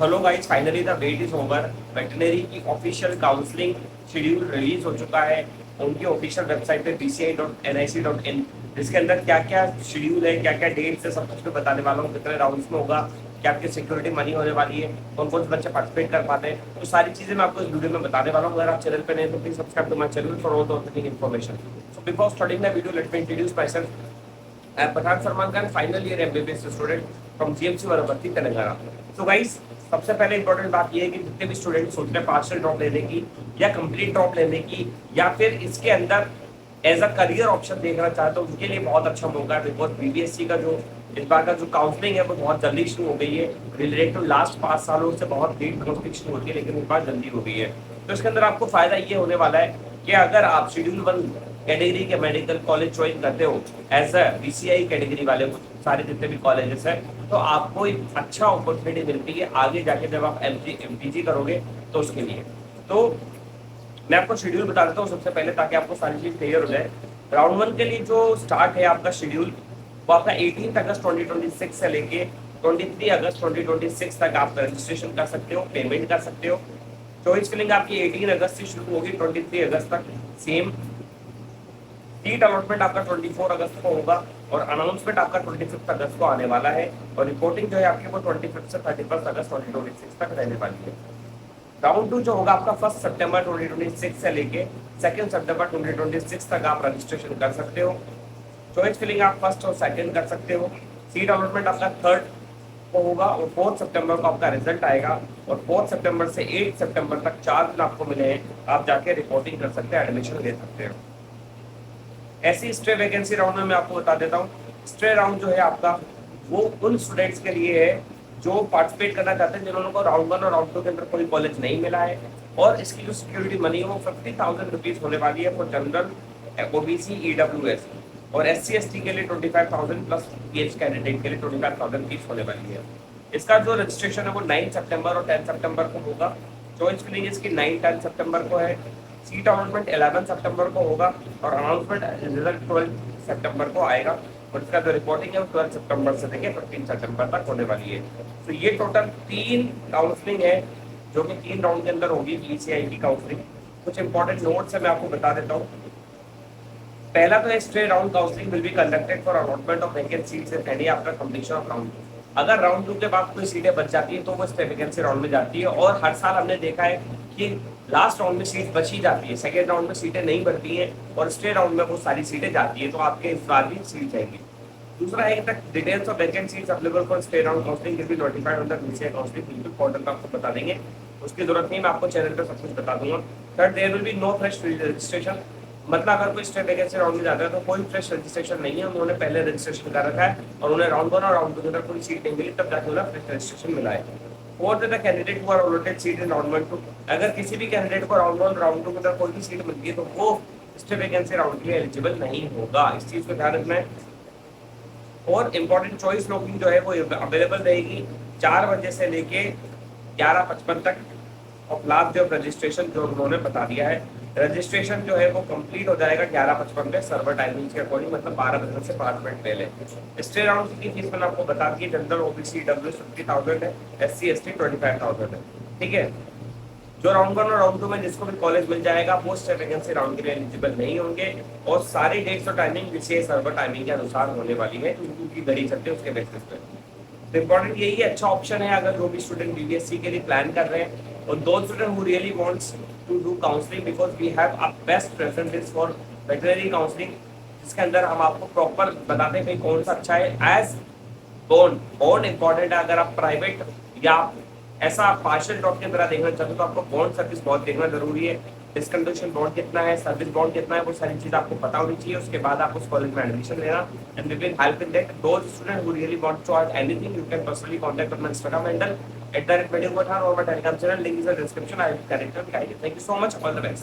Hello guys, finally the wait is over. Veterinary की official counselling schedule release हो चुका है उनकी ऑफिशियल वेबसाइट पे bci.nic.in। इसके अंदर क्या क्या शेड्यूल है, क्या क्या डेट्स है, सब कुछ मैं बताने वाला हूँ। कितने राउंड्स में होगा, क्या आपकी सिक्योरिटी मनी होने वाली है, कौन कौन से बच्चे पार्टिसिपेट कर पाते हैं, तो सारी चीजें मैं आपको इस वीडियो में बताने वाला हूँ। अगर आप चैनल पे नहीं तो please subscribe to my channel for all the authentic information. So before starting the video, let me introduce myself. Pathan Salman Khan, final year MBBS student from GMC वरबत्ती तेलंगाना। तो गाइस, सबसे पहले इंपॉर्टेंट बात यह है कि जितने भी स्टूडेंट सोच रहे हैं पार्शियल ड्रॉप लेने की या कंप्लीट ड्रॉप लेने की या फिर इसके अंदर एज अ करियर ऑप्शन देखना चाहते हो, उनके लिए बहुत अच्छा मौका है। बिकॉज बीबीएससी का जो इस बार का जो काउंसलिंग है वो बहुत जल्दी शुरू हो गई है। रिलेटेड टू लास्ट 5 सालों से बहुत लेट काउंसलिंग शुरू होती है, लेकिन इस बार जल्दी हो गई है। तो इसके अंदर आपको फायदा ये होने वाला है कि अगर आप शेड्यूल 1 कैटेगरी के मेडिकल कॉलेज ज्वाइन करते हो एज अ बीसीआई कैटेगरी वाले को, सारे जितने भी कॉलेजेस हैं, तो आपको एक अच्छा अपॉर्चुनिटी मिलती है आगे जाके जब आप एमपीजी करोगे तो उसके लिए। तो मैं आपको शेड्यूल बता देता हूँ सबसे पहले, ताकि आपको सारी चीज क्लियर हो जाए। राउंड 1 के लिए जो स्टार्ट है आपका शेड्यूल, वो आपका 18 अगस्त 2026 से लेके 23 अगस्त 2026 तक आप रजिस्ट्रेशन कर सकते हो, पेमेंट कर सकते हो। चॉइस फिलिंग आपकी 18 अगस्त से शुरू होगी 23 अगस्त तक सेम। सीट अलॉटमेंट आपका 24 अगस्त को होगा और अनाउंसमेंट आपका 25 अगस्त को आने वाला है। और रिपोर्टिंग जो है आपकी वो 25 से 31 अगस्त 2026 तक रहने वाली है। राउंड 2 जो होगा आपका 1 सितंबर 2026 से लेके 2 सितंबर 2026 तक आप रजिस्ट्रेशन कर सकते हो। चॉइस फिलिंग आप फर्स्ट और सेकंड कर सकते हो। सीट अलॉटमेंट आपका 3 को होगा और 4 सितंबर को आपका रिजल्ट आएगा। और 4 सितंबर से 8 सितंबर तक 4 दिन आपको मिले हैं, आप जाके रिपोर्टिंग कर सकते हैं, एडमिशन ले सकते हो। ऐसी स्ट्रे वैकेंसी राउंड में मैं आपको बता देता हूँ। स्ट्रे राउंड जो है आपका वो उन स्टूडेंट्स के लिए है जो पार्टिसिपेट करना चाहते हैं, जिन्होंने को राउंड 1 और राउंड 2 के अंदर कोई कॉलेज नहीं मिला है। और इसकी जो सिक्योरिटी मनी है वो 50,000 रुपीज होने वाली है फॉर जनरल, ओबीसी, ईडब्ल्यूएस। और एससी एसटी के लिए 25,000 प्लस पीएच कैंडिडेट के लिए 25,000 फीस होने वाली है। इसका जो रजिस्ट्रेशन है वो 9 सितंबर और 10 सितंबर को होगा। चॉइस फिलिंग इसकी 9-10 सितंबर को है। सीट अलॉटमेंट 11 सितंबर को होगा और अनाउंसमेंट रिजल्ट 12 सितंबर को आएगा। और इसका जो रिपोर्टिंग है वो 12 सितंबर से लेकर 15 सितंबर तक होने वाली है। तो ये टोटल 3 काउंसलिंग है जो कि 3 राउंड के अंदर होगी बीसीआई की काउंसलिंग। कुछ इंपॉर्टेंट नोट्स है मैं आपको बता देता हूँ। पहला तो straight round counselling will be conducted for allotment of vacant seats in any after completion of round 2। अगर राउंड 2 के बाद कोई सीटें बच जाती है तो वो स्टे वैकेंसी राउंड में जाती है। और हर साल हमने देखा है कि लास्ट राउंड में सीट बची जाती है, सेकेंड राउंड में सीटें नहीं बढ़ती हैं और स्टे राउंड में वो सारी सीटें जाती है। तो आपके इस बार भी सीट जाएंगी। दूसरा है कि details of vacant seats available for stay round counselling will be notified on the BCI counselling बिल्कुल पोर्टल पर आपको बता देंगे, उसकी जरूरत नहीं, मैं आपको चैनल पर सब कुछ बता दूंगा। Third, there will be no fresh registration. मतलब अगर कोई स्टे वैकेंसी राउंड में जाता है तो कोई फ्रेश रजिस्ट्रेशन नहीं है, उन्होंने पहले रजिस्ट्रेशन कर रखा है और उन्हें राउंड 1 और राउंड 2 के अंदर कोई सीट नहीं मिली, तब जाके उन्हें फ्रेश रजिस्ट्रेशन मिला है। Fourth, the candidate who are allotted seat in round 1 2। अगर किसी भी कैंडिडेट को राउंड 1 राउंड 2 के अंदर कोई भी सीट मिलती है तो वो स्टे वैकेंसी राउंड के लिए एलिजिबल नहीं होगा, इस चीज को ध्यान रखना है। और इम्पोर्टेंट चॉइस लॉकिंग जो है वो अवेलेबल रहेगी 4 बजे से लेके 11:55 तक। और लास्ट डे ऑफ रजिस्ट्रेशन जो उन्होंने बता दिया है, रजिस्ट्रेशन जो है वो कंप्लीट हो जाएगा 11:55 पे सर्वर टाइमिंग के अकॉर्डिंग, मतलब 12 बजे से 5 मिनट पहले। स्टे राउंड की फीस मैंने आपको बता दी, जनरल ओबीसी डब्ल्यू 50,000 है, एससी एसटी 25,000 है। ठीक है, जो राउंड 1 और राउंड 2 में जिसको भी कॉलेज मिल जाएगा वो स्टे वैकेंसी राउंड के लिए एलिजिबल नहीं होंगे। और सारी डेट्स और टाइमिंग विशेष सर्वर टाइमिंग के अनुसार होने वाली है, क्योंकि घड़ी चलते हैं उसके बेसिस पे। तो इंपॉर्टेंट यही अच्छा ऑप्शन है अगर जो भी स्टूडेंट बीबीएससी के लिए प्लान कर रहे हैं। और those student who really wants to do counselling, because we have a best preferences for veterinary counselling, जिसके अंदर हम आपको प्रॉपर बताते हैं कि कौन सा अच्छा है। एज बॉन्ड इंपॉर्टेंट है। अगर आप प्राइवेट या ऐसा पार्शियल ड्रॉप की तरह देखना चाहते हो तो आपको बॉन्ड सर्विस बहुत देखना जरूरी है। डिस्कंडीशन बॉन्ड कितना है, सर्विस बॉन्ड कितना है, वो सारी चीज आपको पता होनी चाहिए। उसके बाद आप उस कॉलेज में एडमिशन लेना, and we will help in that. Those student who really want to add anything, you can personally contact on my Instagram handle @medipathan or my Telegram channel, link is in the description. I will connect and guide you. Thank you so much, all the best.